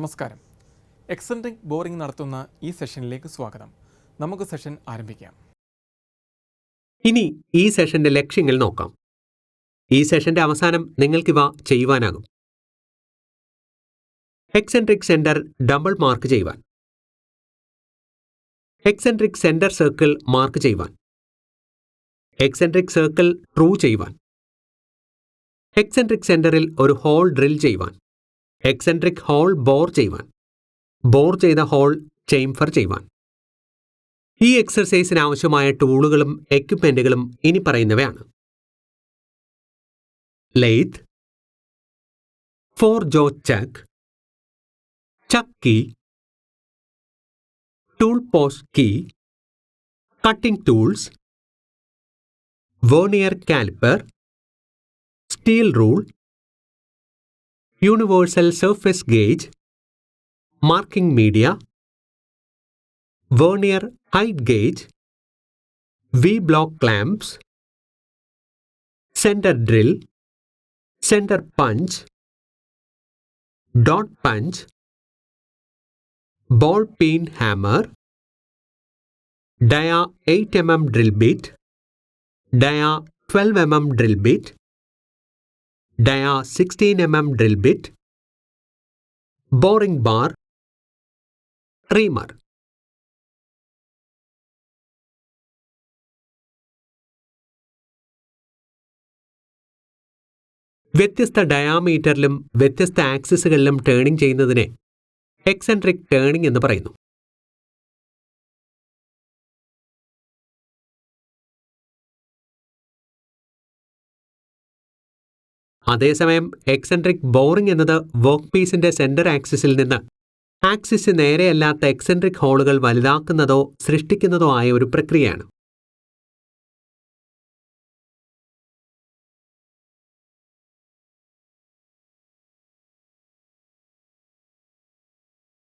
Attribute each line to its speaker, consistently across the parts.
Speaker 1: നമസ്കാരം. Eccentric boring നടത്തുന്ന ഈ സെഷനിലേക്ക് സ്വാഗതം. നമുക്ക് സെഷൻ ആരംഭിക്കാം.
Speaker 2: ഇനി ഈ സെഷന്റെ ലക്ഷ്യങ്ങൾ നോക്കാം. ഈ സെഷന്റെ അവസാനം നിങ്ങൾക്കിവ ചെയ്യുവാനാകും. എക്സെൻട്രിക് സെന്റർ ഡബിൾ മാർക്ക് ചെയ്യുവാൻ, എക്സെൻട്രിക് സെന്റർ സർക്കിൾ മാർക്ക് ചെയ്യുവാൻ, എക്സെൻട്രിക് സർക്കിൾ ട്രൂ ചെയ്യുവാൻ, എക്സെൻട്രിക് സെന്ററിൽ ഒരു ഹോൾ ഡ്രിൽ ചെയ്യുവാൻ, എക്സെൻട്രിക് ഹോൾ ബോർ ചെയ്യുവാൻ, ബോർ ചെയ്ത ഹോൾ ചേംഫർ ചെയ്യുവാൻ. ഈ എക്സർസൈസിന് ആവശ്യമായ ടൂളുകളും എക്യുപ്മെന്റുകളും ഇനി പറയുന്നവയാണ്: lathe, 4 jaw chuck, chuck key, tool post key, cutting tools, vernier caliper, steel rule, universal surface gauge, marking media, vernier height gauge, V-block clamps, center drill, center punch, dot punch, ball peen hammer, dia 8 mm drill bit, dia 12 mm drill bit, dia 16 mm drill bit, boring bar, reamer. വ്യത്യസ്ത ഡയാമീറ്ററിലും വ്യത്യസ്ത ആക്സിസുകളിലും turning ചെയ്യുന്നതിനെ eccentric turning എന്ന് പറയുന്നു. അതേസമയം eccentric boring എന്നത് work പീസിന്റെ centre ആക്സിസിൽ നിന്ന് ആക്സിസ് നേരെയല്ലാത്ത എക്സെൻട്രിക് ഹോളുകൾ വലുതാക്കുന്നതോ സൃഷ്ടിക്കുന്നതോ ആയ ഒരു പ്രക്രിയയാണ്.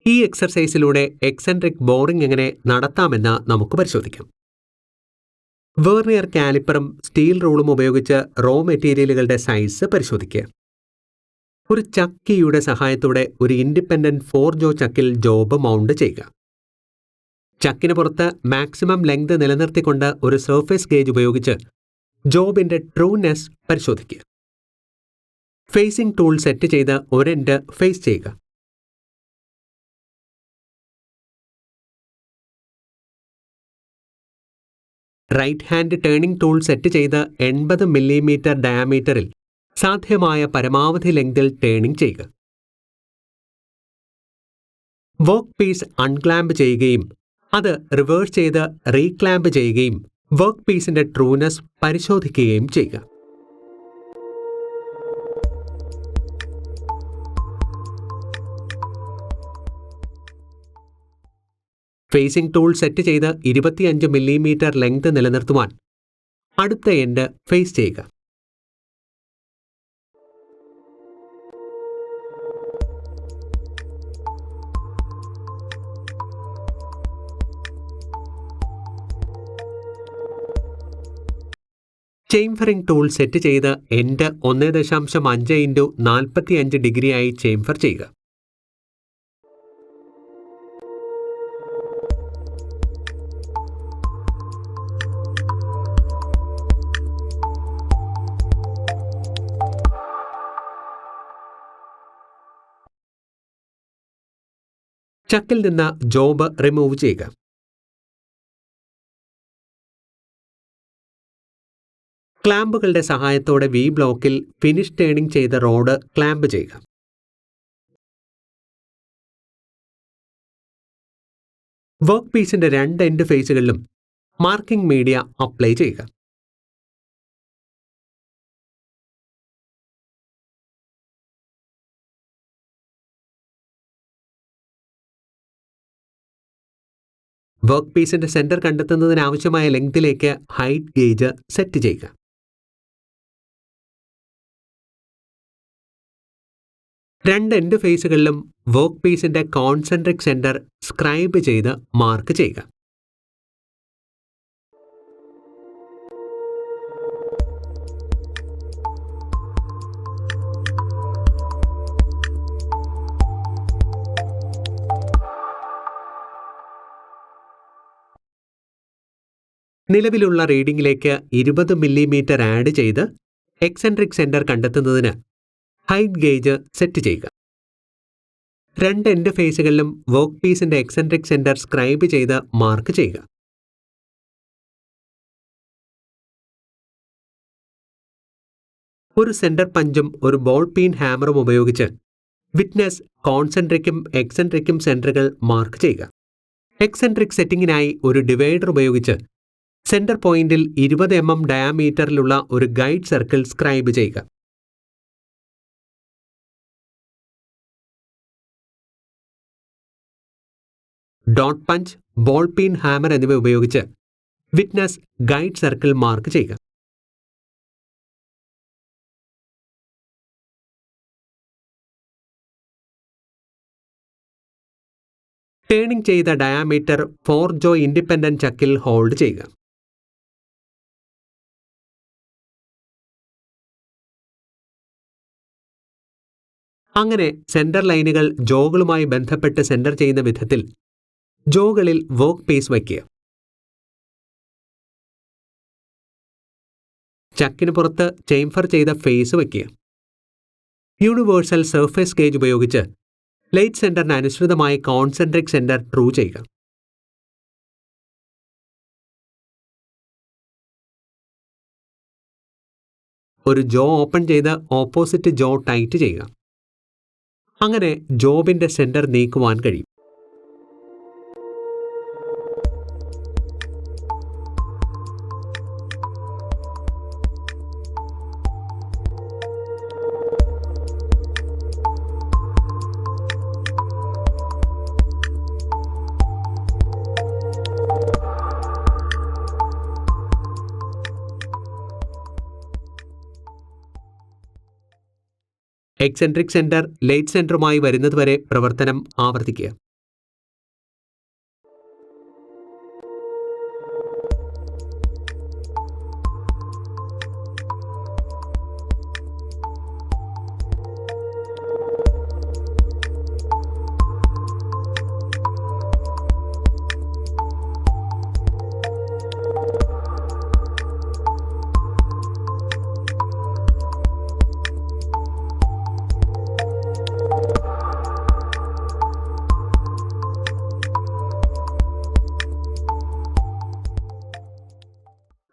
Speaker 2: ഈ എക്സർസൈസിലൂടെ എക്സെൻട്രിക് ബോറിംഗ് എങ്ങനെ നടത്താമെന്ന് നമുക്ക് പരിശോധിക്കാം. വെർനിയർ കാലിപ്പറും സ്റ്റീൽ റൂളും ഉപയോഗിച്ച് റോ മെറ്റീരിയലുകളുടെ സൈസ് പരിശോധിക്കുക. ഒരു ചക്ക് കീയുടെ സഹായത്തോടെ ഒരു ഇൻഡിപെൻഡന്റ് 4 ജോ ചക്കിൽ ജോബ് മൗണ്ട് ചെയ്യുക. ചക്കിന് പുറത്ത് മാക്സിമം ലെങ്ത് നിലനിർത്തിക്കൊണ്ട് ഒരു സർഫേസ് ഗേജ് ഉപയോഗിച്ച് ജോബിന്റെ ട്രൂനെസ് പരിശോധിക്കുക. ഫേസിംഗ് ടൂൾ സെറ്റ് ചെയ്ത് ഒരു എൻഡ് ഫേസ് ചെയ്യുക. Right hand turning tool set ചെയ്ത് 80 മില്ലിമീറ്റർ ഡയാമീറ്ററിൽ സാധ്യമായ പരമാവധി ലെങ്തിൽ ടേണിംഗ് ചെയ്യുക. വർക്ക് പീസ് അൺക്ലാമ്പ് ചെയ്യുകയും അത് റിവേഴ്സ് ചെയ്ത് റീക്ലാമ്പ് ചെയ്യുകയും വർക്ക് പീസിന്റെ ട്രൂനെസ് പരിശോധിക്കുകയും ചെയ്യുക. ഫേസിംഗ് ടൂൾ സെറ്റ് ചെയ്ത് 25 മില്ലിമീറ്റർ ലെങ്ത് നിലനിർത്തുവാൻ അടുത്ത എൻഡ് ഫേസ് ചെയ്യുക. ചേംഫറിംഗ് ടൂൾ സെറ്റ് ചെയ്ത് എൻഡ് 1.5 × 45 ഡിഗ്രിയായി ചേംഫർ ചെയ്യുക. ചക്കിൽ നിന്ന് ജോബ് റിമൂവ് ചെയ്യുക. ക്ലാമ്പുകളുടെ സഹായത്തോടെ വി ബ്ലോക്കിൽ ഫിനിഷ് ടേണിംഗ് ചെയ്ത റോഡ് ക്ലാമ്പ് ചെയ്യുക. വർക്ക് പീസിന്റെ 2 എൻഡ് ഫേസുകളിലും മാർക്കിംഗ് മീഡിയ അപ്ലൈ ചെയ്യുക. വർക്ക് പീസിന്റെ സെന്റർ കണ്ടെത്തുന്നതിനാവശ്യമായ ലെങ്തിലേക്ക് ഹൈറ്റ് ഗേജ് സെറ്റ് ചെയ്യുക. രണ്ട് എൻഡ് ഫേസുകളിലും വർക്ക് പീസിന്റെ കോൺസെൻട്രിക് സെന്റർ സ്ക്രൈബ് ചെയ്ത് മാർക്ക് ചെയ്യുക. നിലവിലുള്ള റീഡിംഗിലേക്ക് 20 മില്ലിമീറ്റർ ആഡ് ചെയ്ത് എക്സെൻട്രിക് സെന്റർ കണ്ടെത്തുന്നതിന് ഹൈറ്റ് ഗേജ് സെറ്റ് ചെയ്യുക. രണ്ട് എൻഡ് ഫേസുകളിലും വർക്ക് പീസിന്റെ എക്സെൻട്രിക് സെന്റർ സ്ക്രൈബ് ചെയ്ത് മാർക്ക് ചെയ്യുക. ഒരു സെന്റർ പഞ്ചും ഒരു ബോൾ പീൻ ഹാമറും ഉപയോഗിച്ച് വിറ്റ്നസ് കോൺസെൻട്രിക്കും എക്സെൻട്രിക്കും സെന്ററുകൾ മാർക്ക് ചെയ്യുക. എക്സെൻട്രിക് സെറ്റിംഗിനായി ഒരു ഡിവൈഡർ ഉപയോഗിച്ച് സെന്റർ പോയിന്റിൽ 20 mm ഡയാമീറ്ററിലുള്ള ഒരു ഗൈഡ് സർക്കിൾ സ്ക്രൈബ് ചെയ്യുക. Dot punch, ball peen hammer എന്നിവ ഉപയോഗിച്ച് വിറ്റ്നസ് ഗൈഡ് സർക്കിൾ മാർക്ക് ചെയ്യുക. ടേണിംഗ് ചെയ്ത ഡയാമീറ്റർ 4 ജോയ് ഇൻഡിപെൻഡന്റ് ചക്കിൽ ഹോൾഡ് ചെയ്യുക. അങ്ങനെ സെന്റർ ലൈനുകൾ ജോകളുമായി ബന്ധപ്പെട്ട് സെന്റർ ചെയ്യുന്ന വിധത്തിൽ ജോകളിൽ വർക്ക് പീസ് വയ്ക്കുക. ചക്കിന് പുറത്ത് ചേംഫർ ചെയ്ത ഫേസ് വയ്ക്കുക. യൂണിവേഴ്സൽ സർഫേസ് ഗേജ് ഉപയോഗിച്ച് ലൈറ്റ് സെന്ററിന് അനുസൃതമായി കോൺസെൻട്രിക് സെന്റർ ട്രൂ ചെയ്യുക. ഒരു ജോ ഓപ്പൺ ചെയ്ത് ഓപ്പോസിറ്റ് ജോ ടൈറ്റ് ചെയ്യുക. അങ്ങനെ ജോബിന്റെ സെന്റർ നീക്കുവാൻ കഴിയും. എക്സെൻട്രിക് സെന്റർ ലൈറ്റ് സെന്ററുമായി വരുന്നതുവരെ പ്രവർത്തനം ആവർത്തിക്കുക.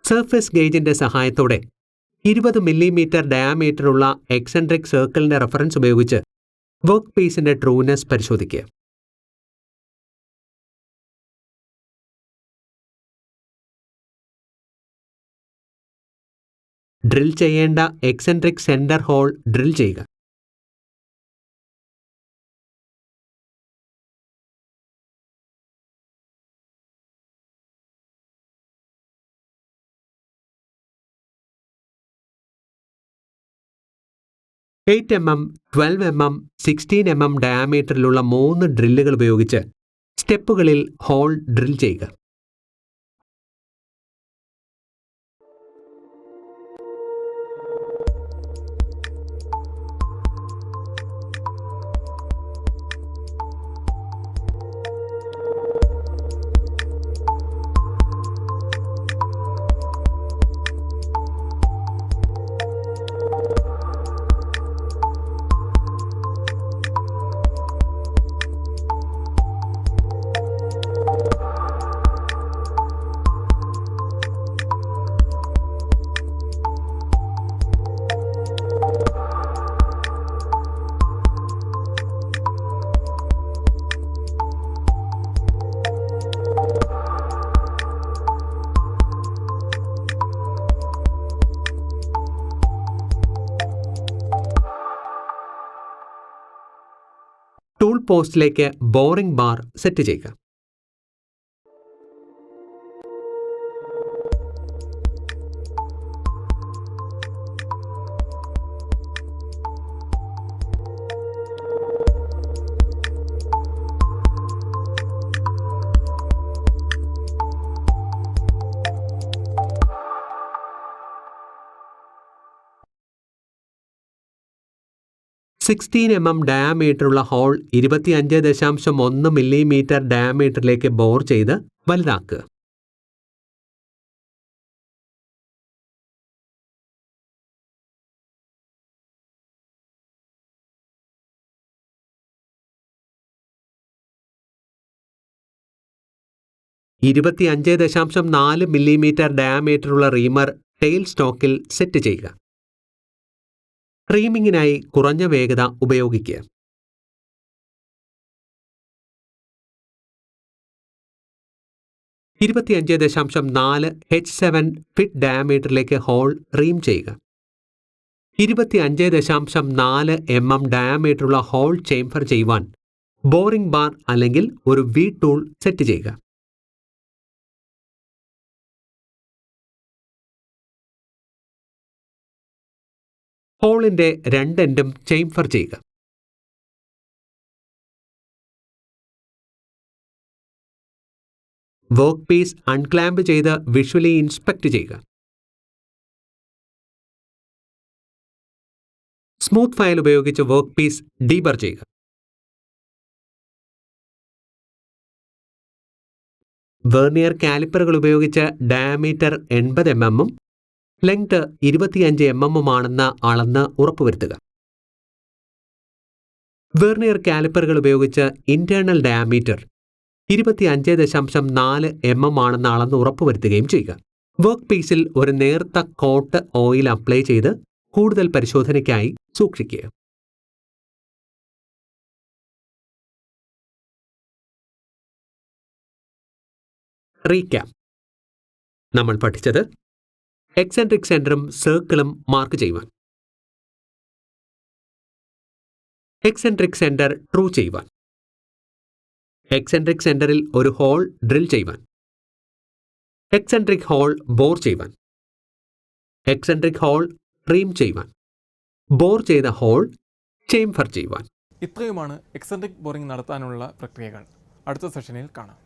Speaker 2: സർഫേസ് ഗേജിന്റെ സഹായത്തോടെ 20 മില്ലിമീറ്റർ ഡയാമീറ്ററുള്ള എക്സെൻട്രിക് സർക്കിളിന്റെ റെഫറൻസ് ഉപയോഗിച്ച് വർക്ക് പീസിന്റെ ട്രൂനെസ് പരിശോധിക്കുക. ഡ്രിൽ ചെയ്യേണ്ട എക്സെൻട്രിക് സെന്റർ ഹോൾ ഡ്രിൽ ചെയ്യുക. എയ്റ്റ് mm, 12 mm, 16 mm ഡയാമീറ്ററിലുള്ള 3 ഡ്രില്ലുകൾ ഉപയോഗിച്ച് സ്റ്റെപ്പുകളിൽ ഹോൾ ഡ്രിൽ ചെയ്യുക. ടൂൾ പോസ്റ്റിലേക്ക് ബോറിംഗ് ബാർ സെറ്റ് ചെയ്യുക. mm ഡയാമീറ്ററുള്ള ഹോൾ 25.1 മില്ലിമീറ്റർ ഡയാമീറ്ററിലേക്ക് ബോർ ചെയ്ത് വലുതാക്കുക. 25.4 മില്ലിമീറ്റർ ഡയാമീറ്ററുള്ള റീമർ ടെയിൽ സ്റ്റോക്കിൽ സെറ്റ് ചെയ്യുക. റീമിങ്ങിനായി കുറഞ്ഞ വേഗത ഉപയോഗിക്കുക. H7 ഫിറ്റ് ഡയാമീറ്ററിലേക്ക് ഹോൾ റീം ചെയ്യുക. 25.4 mm ഡയാമീറ്ററുള്ള ഹോൾ ചേംഫർ ചെയ്യുവാൻ ബോറിംഗ് ബാർ അല്ലെങ്കിൽ ഒരു വി ടൂൾ സെറ്റ് ചെയ്യുക. ഹോളിന്റെ രണ്ടെൻഡും ചേംഫർ ചെയ്യുക. വർക്ക് പീസ് അൺക്ലാമ്പ് ചെയ്ത് വിഷ്വലി ഇൻസ്പെക്ട് ചെയ്യുക. സ്മൂത്ത് ഫയൽ ഉപയോഗിച്ച് വർക്ക് പീസ് ഡീബർ ചെയ്യുക. വെർനിയർ കാലിപ്പറുകൾ ഉപയോഗിച്ച് ഡയാമീറ്റർ 80 mm ലെങ്ത് 25 mm ആണെന്ന് അളന്ന് ഉറപ്പുവരുത്തുക. വെർനിയർ കാലിപ്പറുകൾ ഉപയോഗിച്ച് ഇന്റേണൽ ഡയാമീറ്റർ 25.4 mm ആണെന്ന് അളന്ന് ഉറപ്പുവരുത്തുകയും ചെയ്യുക. വർക്ക് പീസിൽ ഒരു നേർത്ത കോട്ട് ഓയിൽ അപ്ലൈ ചെയ്ത് കൂടുതൽ പരിശോധനയ്ക്കായി സൂക്ഷിക്കുക. റീക്യാപ്പ്. നമ്മൾ പഠിച്ചത് എക്സെൻട്രിക് സെന്ററും സർക്കിളും മാർക്ക് ചെയ്യുവാൻ, എക്സെൻട്രിക് സെന്റർ ട്രൂ ചെയ്യുവാൻ, എക്സെൻട്രിക് സെന്ററിൽ ഒരു ഹോൾ ഡ്രിൽ ചെയ്യുവാൻ, എക്സെൻട്രിക് ഹോൾ ബോർ ചെയ്യുവാൻ, എക്സെൻട്രിക് ഹോൾ റീം ചെയ്യുവാൻ, ബോർ ചെയ്ത ഹോൾ ചേംഫർ ചെയ്യുവാൻ.
Speaker 1: ഇത്രയുമാണ് എക്സെൻട്രിക് ബോറിംഗ് നടത്താനുള്ള പ്രക്രിയകൾ. അടുത്ത സെഷനിൽ കാണാം.